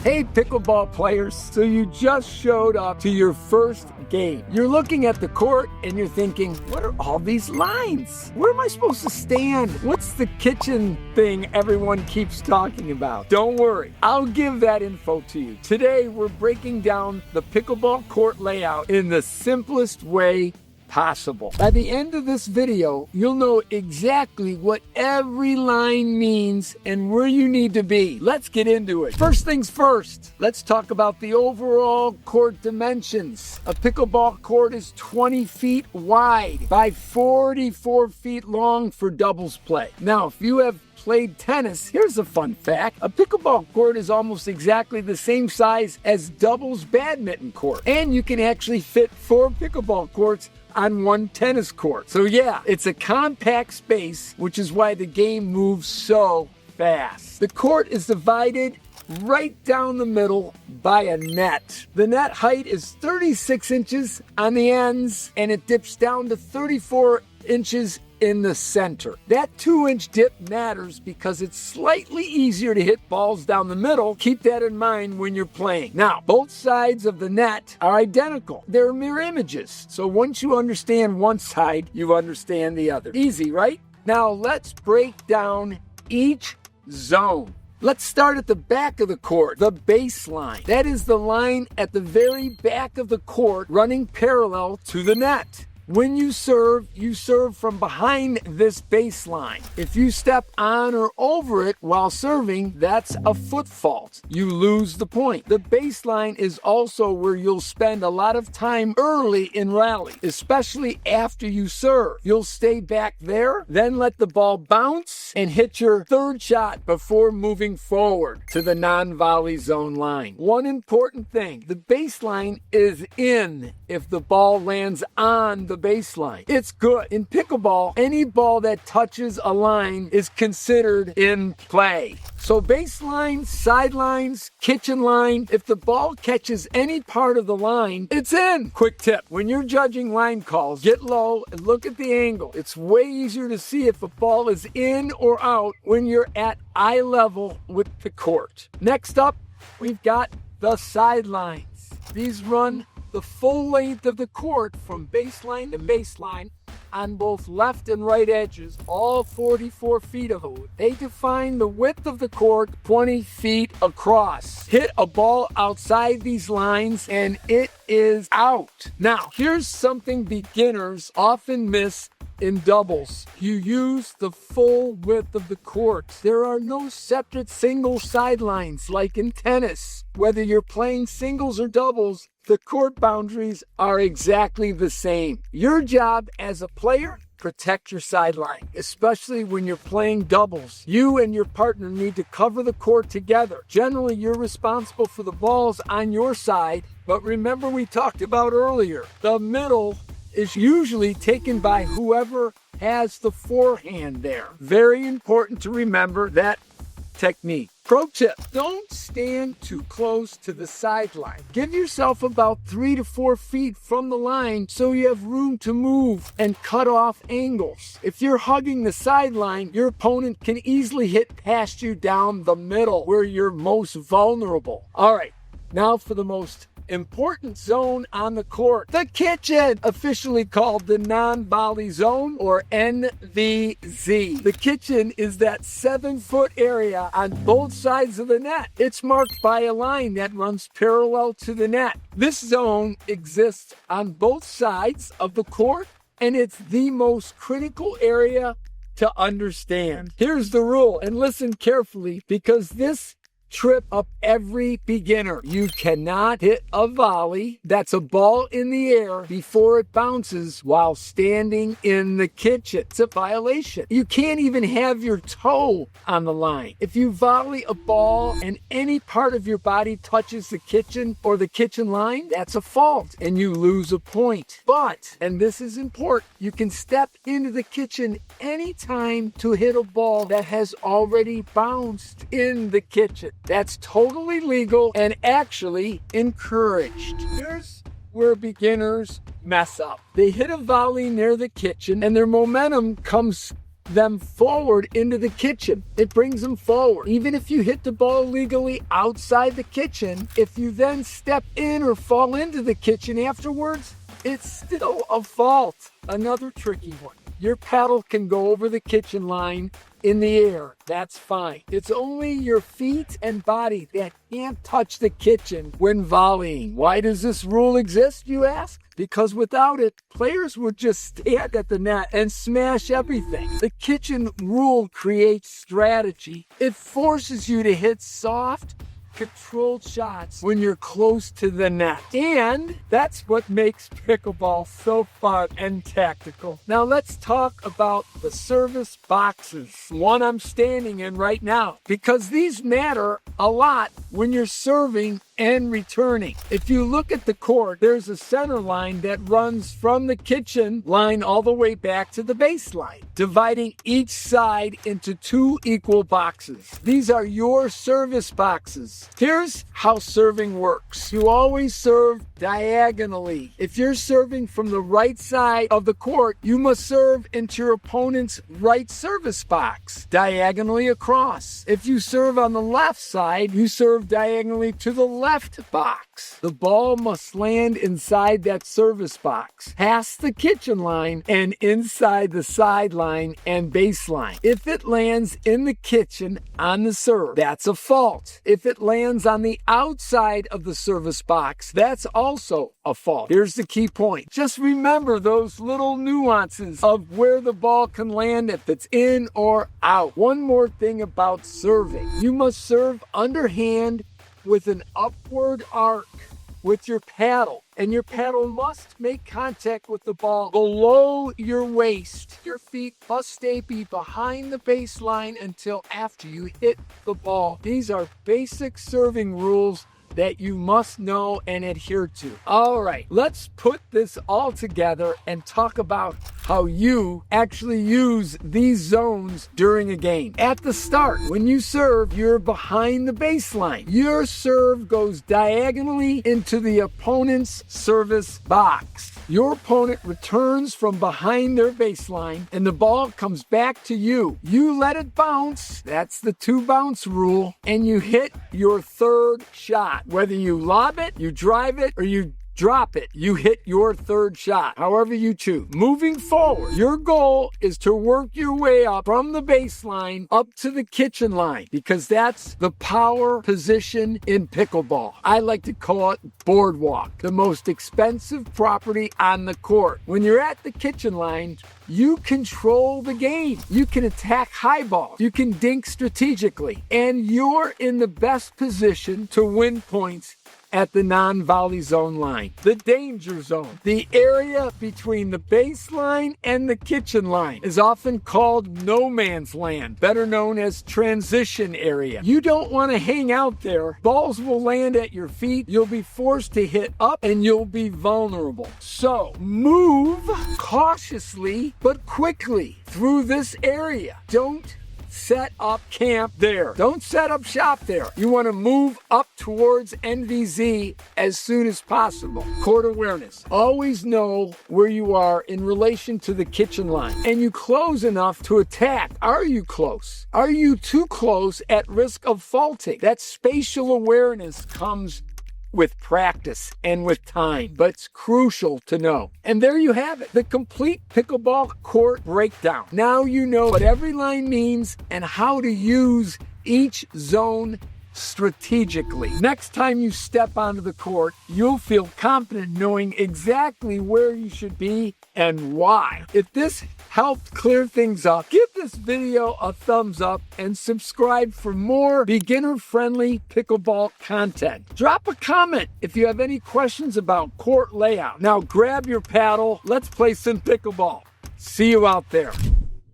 Hey pickleball players, so you just showed up to your first game. You're looking at the court and you're thinking, what are all these lines? Where am I supposed to stand? What's the kitchen thing everyone keeps talking about? Don't worry, I'll give that info to you. Today we're breaking down the pickleball court layout in the simplest way possible. By the end of this video, you'll know exactly what every line means and where you need to be. Let's get into it. First things first, let's talk about the overall court dimensions. A pickleball court is 20 feet wide by 44 feet long for doubles play. Now, if you have played tennis, here's a fun fact. A pickleball court is almost exactly the same size as doubles badminton court. And you can actually fit 4 pickleball courts on 1 tennis court. So yeah, it's a compact space, which is why the game moves so fast. The court is divided right down the middle by a net. The net height is 36 inches on the ends, and it dips down to 34 inches in the center. That 2-inch dip matters because it's slightly easier to hit balls down the middle. Keep that in mind when you're playing. Now, both sides of the net are identical. They're mirror images. So once you understand one side, you understand the other. Easy, right? Now let's break down each zone. Let's start at the back of the court, the baseline. That is the line at the very back of the court running parallel to the net. When you serve from behind this baseline. If you step on or over it while serving, that's a foot fault. You lose the point. The baseline is also where you'll spend a lot of time early in rally, especially after you serve. You'll stay back there, then let the ball bounce and hit your third shot before moving forward to the non-volley zone line. One important thing, the baseline is in if the ball lands on the baseline. It's good. In pickleball, any ball that touches a line is considered in play. So baseline, sidelines, kitchen line, if the ball catches any part of the line, it's in. Quick tip, when you're judging line calls, get low and look at the angle. It's way easier to see if a ball is in or out when you're at eye level with the court. Next up, we've got the sidelines. These run the full length of the court from baseline to baseline on both left and right edges, all 44 feet of it. They define the width of the court 20 feet across. Hit a ball outside these lines and it is out. Now, here's something beginners often miss in doubles. You use the full width of the court. There are no separate single sidelines like in tennis. Whether you're playing singles or doubles, the court boundaries are exactly the same. Your job as a player, protect your sideline, especially when you're playing doubles. You and your partner need to cover the court together. Generally, you're responsible for the balls on your side, but remember we talked about earlier, the middle is usually taken by whoever has the forehand there. Very important to remember that technique. Pro tip, don't stand too close to the sideline. Give yourself about 3 to 4 feet from the line so you have room to move and cut off angles. If you're hugging the sideline, your opponent can easily hit past you down the middle where you're most vulnerable. All right, now for the most important zone on the court, the kitchen, officially called the non-volley zone or NVZ. The kitchen is that 7-foot area on both sides of the net. It's marked by a line that runs parallel to the net. This zone exists on both sides of the court, and it's the most critical area to understand. Here's the rule, and listen carefully because this trip up every beginner. You cannot hit a volley, that's a ball in the air, before it bounces while standing in the kitchen. It's a violation. You can't even have your toe on the line. If you volley a ball and any part of your body touches the kitchen or the kitchen line, that's a fault and you lose a point. But, and this is important, you can step into the kitchen anytime to hit a ball that has already bounced in the kitchen. That's totally legal and actually encouraged. Here's where beginners mess up. They hit a volley near the kitchen and their momentum comes them forward into the kitchen. It brings them forward. Even if you hit the ball legally outside the kitchen, if you then step in or fall into the kitchen afterwards, it's still a fault. Another tricky one. Your paddle can go over the kitchen line in the air. That's fine. It's only your feet and body that can't touch the kitchen when volleying. Why does this rule exist, you ask? Because without it, players would just stand at the net and smash everything. The kitchen rule creates strategy. It forces you to hit soft, controlled shots when you're close to the net. And that's what makes pickleball so fun and tactical. Now let's talk about the service boxes, one I'm standing in right now, because these matter a lot when you're serving and returning. If you look at the court, there's a center line that runs from the kitchen line all the way back to the baseline, dividing each side into 2 equal boxes. These are your service boxes. Here's how serving works. You always serve diagonally. If you're serving from the right side of the court, you must serve into your opponent's right service box, diagonally across. If you serve on the left side, you serve diagonally to the left box. The ball must land inside that service box, past the kitchen line, and inside the sideline and baseline. If it lands in the kitchen on the serve, that's a fault. If it lands on the outside of the service box, that's also a fault. Here's the key point. Just remember those little nuances of where the ball can land if it's in or out. One more thing about serving. You must serve underhand with an upward arc with your paddle, and your paddle must make contact with the ball below your waist. Your feet must stay behind the baseline until after you hit the ball. These are basic serving rules that you must know and adhere to. All right, let's put this all together and talk about how you actually use these zones during a game. At the start, when you serve, you're behind the baseline. Your serve goes diagonally into the opponent's service box. Your opponent returns from behind their baseline and the ball comes back to you. You let it bounce, that's the 2 bounce rule, and you hit your third shot. Whether you lob it, you drive it, or you drop it, you hit your third shot, however you choose. Moving forward, your goal is to work your way up from the baseline up to the kitchen line, because that's the power position in pickleball. I like to call it boardwalk, the most expensive property on the court. When you're at the kitchen line, you control the game. You can attack high balls. You can dink strategically. And you're in the best position to win points at the non-volley zone line, the danger zone. The area between the baseline and the kitchen line is often called no man's land, better known as transition area. You don't want to hang out there. Balls will land at your feet. You'll be forced to hit up and you'll be vulnerable. So move cautiously but quickly through this area. Don't set up camp there. Don't set up shop there. You want to move up towards NVZ as soon as possible. Court awareness. Always know where you are in relation to the kitchen line. And you close enough to attack. Are you close? Are you too close at risk of faulting? That spatial awareness comes with practice and with time, but it's crucial to know. And there you have it, the complete pickleball court breakdown. Now you know what every line means and how to use each zone strategically. Next time you step onto the court, you'll feel confident knowing exactly where you should be and why. If this helped clear things up, give this video a thumbs up and subscribe for more beginner-friendly pickleball content. Drop a comment if you have any questions about court layout. Now grab your paddle, let's play some pickleball. See you out there.